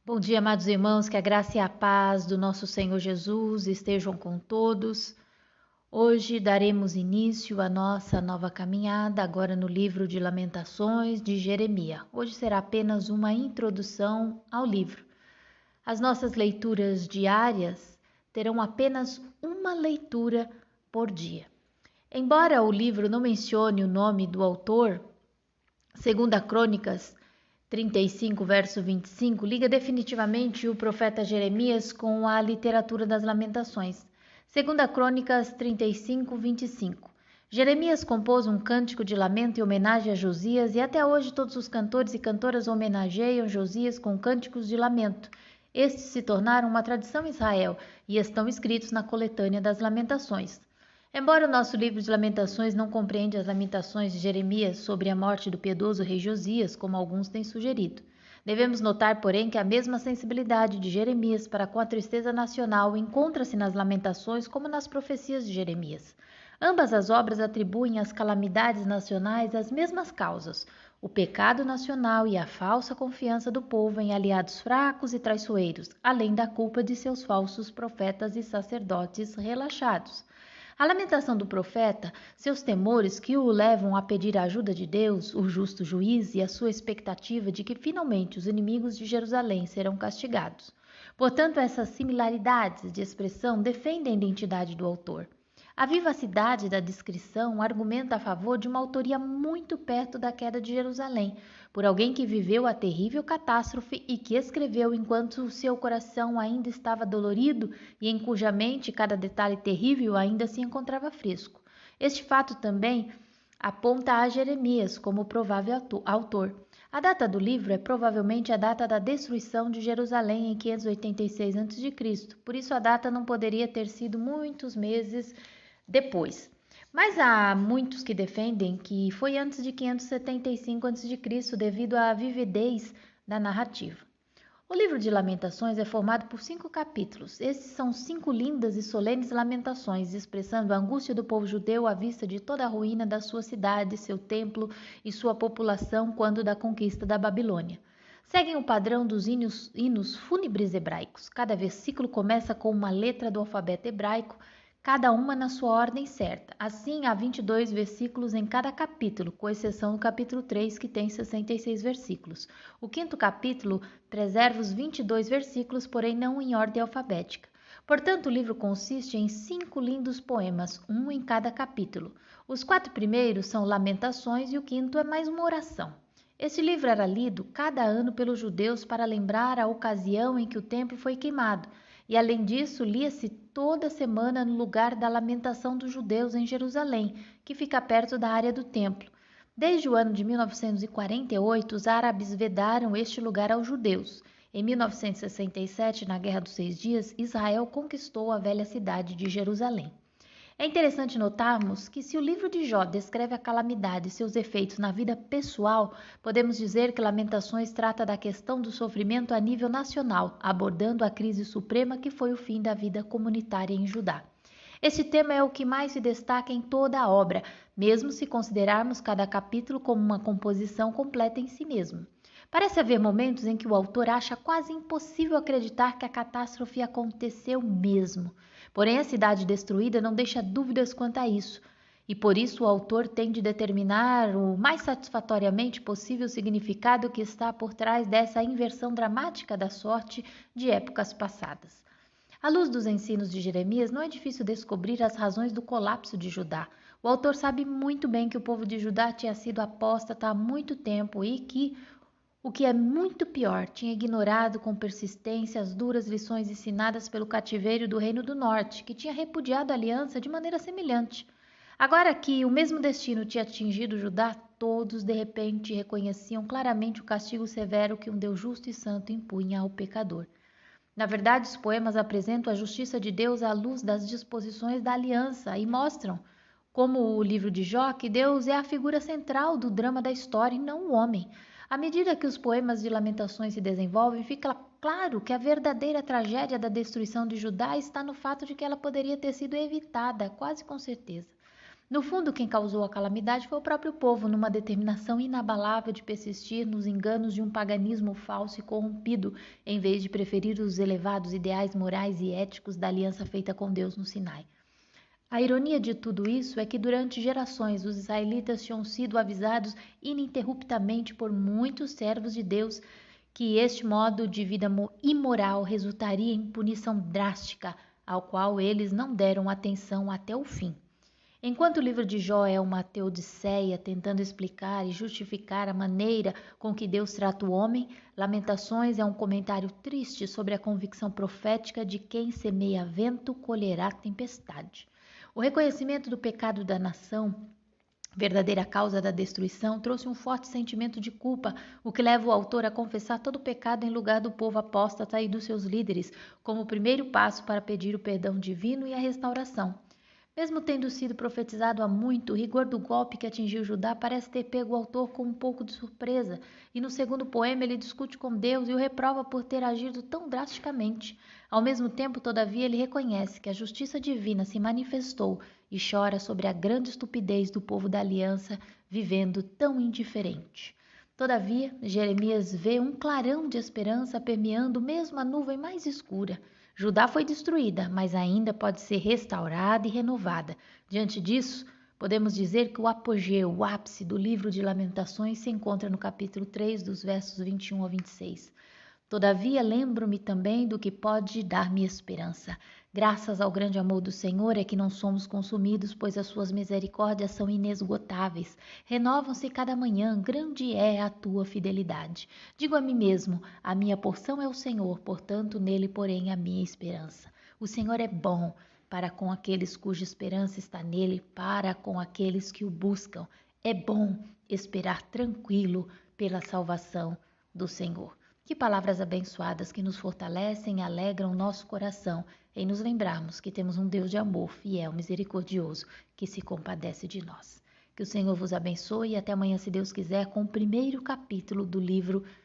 Bom dia, amados irmãos, que a graça e a paz do nosso Senhor Jesus estejam com todos. Hoje daremos início à nossa nova caminhada, agora no livro de Lamentações de Jeremias. Hoje será apenas uma introdução ao livro. As nossas leituras diárias terão apenas uma leitura por dia. Embora o livro não mencione o nome do autor, segundo a Crônicas 35, verso 25, liga definitivamente o profeta Jeremias com a literatura das Lamentações. Segunda Crônicas 35, 25. Jeremias compôs um cântico de lamento em homenagem a Josias e até hoje todos os cantores e cantoras homenageiam Josias com cânticos de lamento. Estes se tornaram uma tradição em Israel e estão escritos na coletânea das Lamentações. Embora o nosso livro de Lamentações não compreende as lamentações de Jeremias sobre a morte do piedoso rei Josias, como alguns têm sugerido, devemos notar, porém, que a mesma sensibilidade de Jeremias para com a tristeza nacional encontra-se nas lamentações como nas profecias de Jeremias. Ambas as obras atribuem às calamidades nacionais as mesmas causas, o pecado nacional e a falsa confiança do povo em aliados fracos e traiçoeiros, além da culpa de seus falsos profetas e sacerdotes relaxados. A lamentação do profeta, seus temores que o levam a pedir a ajuda de Deus, o justo juiz, e a sua expectativa de que finalmente os inimigos de Jerusalém serão castigados. Portanto, essas similaridades de expressão defendem a identidade do autor. A vivacidade da descrição argumenta a favor de uma autoria muito perto da queda de Jerusalém, por alguém que viveu a terrível catástrofe e que escreveu enquanto o seu coração ainda estava dolorido e em cuja mente cada detalhe terrível ainda se encontrava fresco. Este fato também aponta a Jeremias como provável autor. A data do livro é provavelmente a data da destruição de Jerusalém em 586 a.C., por isso a data não poderia ter sido muitos meses depois. Mas há muitos que defendem que foi antes de 575 a.C., devido à vividez da narrativa. O livro de Lamentações é formado por 5 capítulos. Esses são 5 lindas e solenes lamentações, expressando a angústia do povo judeu à vista de toda a ruína da sua cidade, seu templo e sua população quando da conquista da Babilônia. Seguem o padrão dos hinos fúnebres hebraicos. Cada versículo começa com uma letra do alfabeto hebraico, cada uma na sua ordem certa. Assim, há 22 versículos em cada capítulo, com exceção do capítulo 3, que tem 66 versículos. O 5º capítulo preserva os 22 versículos, porém não em ordem alfabética. Portanto, o livro consiste em 5 lindos poemas, um em cada capítulo. Os 4 primeiros são lamentações e o 5º é mais uma oração. Este livro era lido cada ano pelos judeus para lembrar a ocasião em que o templo foi queimado. E além disso, lia-se toda semana no lugar da lamentação dos judeus em Jerusalém, que fica perto da área do templo. Desde o ano de 1948, os árabes vedaram este lugar aos judeus. Em 1967, na Guerra dos 6 Dias, Israel conquistou a velha cidade de Jerusalém. É interessante notarmos que, se o livro de Jó descreve a calamidade e seus efeitos na vida pessoal, podemos dizer que Lamentações trata da questão do sofrimento a nível nacional, abordando a crise suprema que foi o fim da vida comunitária em Judá. Este tema é o que mais se destaca em toda a obra, mesmo se considerarmos cada capítulo como uma composição completa em si mesmo. Parece haver momentos em que o autor acha quase impossível acreditar que a catástrofe aconteceu mesmo. Porém, a cidade destruída não deixa dúvidas quanto a isso, e por isso o autor tem de determinar o mais satisfatoriamente possível o significado que está por trás dessa inversão dramática da sorte de épocas passadas. À luz dos ensinos de Jeremias, não é difícil descobrir as razões do colapso de Judá. O autor sabe muito bem que o povo de Judá tinha sido apóstata há muito tempo e que, o que é muito pior, tinha ignorado com persistência as duras lições ensinadas pelo cativeiro do Reino do Norte, que tinha repudiado a aliança de maneira semelhante. Agora que o mesmo destino tinha atingido Judá, todos de repente reconheciam claramente o castigo severo que um Deus justo e santo impunha ao pecador. Na verdade, os poemas apresentam a justiça de Deus à luz das disposições da aliança e mostram, como o livro de Jó, que Deus é a figura central do drama da história e não o homem. À medida que os poemas de Lamentações se desenvolvem, fica claro que a verdadeira tragédia da destruição de Judá está no fato de que ela poderia ter sido evitada, quase com certeza. No fundo, quem causou a calamidade foi o próprio povo, numa determinação inabalável de persistir nos enganos de um paganismo falso e corrompido, em vez de preferir os elevados ideais morais e éticos da aliança feita com Deus no Sinai. A ironia de tudo isso é que durante gerações os israelitas tinham sido avisados ininterruptamente por muitos servos de Deus que este modo de vida imoral resultaria em punição drástica, ao qual eles não deram atenção até o fim. Enquanto o livro de Jó é uma teodiceia tentando explicar e justificar a maneira com que Deus trata o homem, Lamentações é um comentário triste sobre a convicção profética de quem semeia vento colherá tempestade. O reconhecimento do pecado da nação, verdadeira causa da destruição, trouxe um forte sentimento de culpa, o que leva o autor a confessar todo o pecado em lugar do povo apóstata e dos seus líderes, como o primeiro passo para pedir o perdão divino e a restauração. Mesmo tendo sido profetizado há muito, o rigor do golpe que atingiu Judá parece ter pego o autor com um pouco de surpresa, e no segundo poema ele discute com Deus e o reprova por ter agido tão drasticamente. Ao mesmo tempo, todavia, ele reconhece que a justiça divina se manifestou e chora sobre a grande estupidez do povo da aliança vivendo tão indiferente. Todavia, Jeremias vê um clarão de esperança permeando mesmo a nuvem mais escura. Judá foi destruída, mas ainda pode ser restaurada e renovada. Diante disso, podemos dizer que o apogeu, o ápice do livro de Lamentações se encontra no capítulo 3, dos versos 21 a 26. Todavia, lembro-me também do que pode dar-me esperança. Graças ao grande amor do Senhor é que não somos consumidos, pois as suas misericórdias são inesgotáveis. Renovam-se cada manhã, grande é a tua fidelidade. Digo a mim mesmo, a minha porção é o Senhor, portanto nele porém a minha esperança. O Senhor é bom para com aqueles cuja esperança está nele, para com aqueles que o buscam. É bom esperar tranquilo pela salvação do Senhor. Que palavras abençoadas que nos fortalecem e alegram o nosso coração em nos lembrarmos que temos um Deus de amor, fiel, misericordioso, que se compadece de nós. Que o Senhor vos abençoe e até amanhã, se Deus quiser, com o primeiro capítulo do livro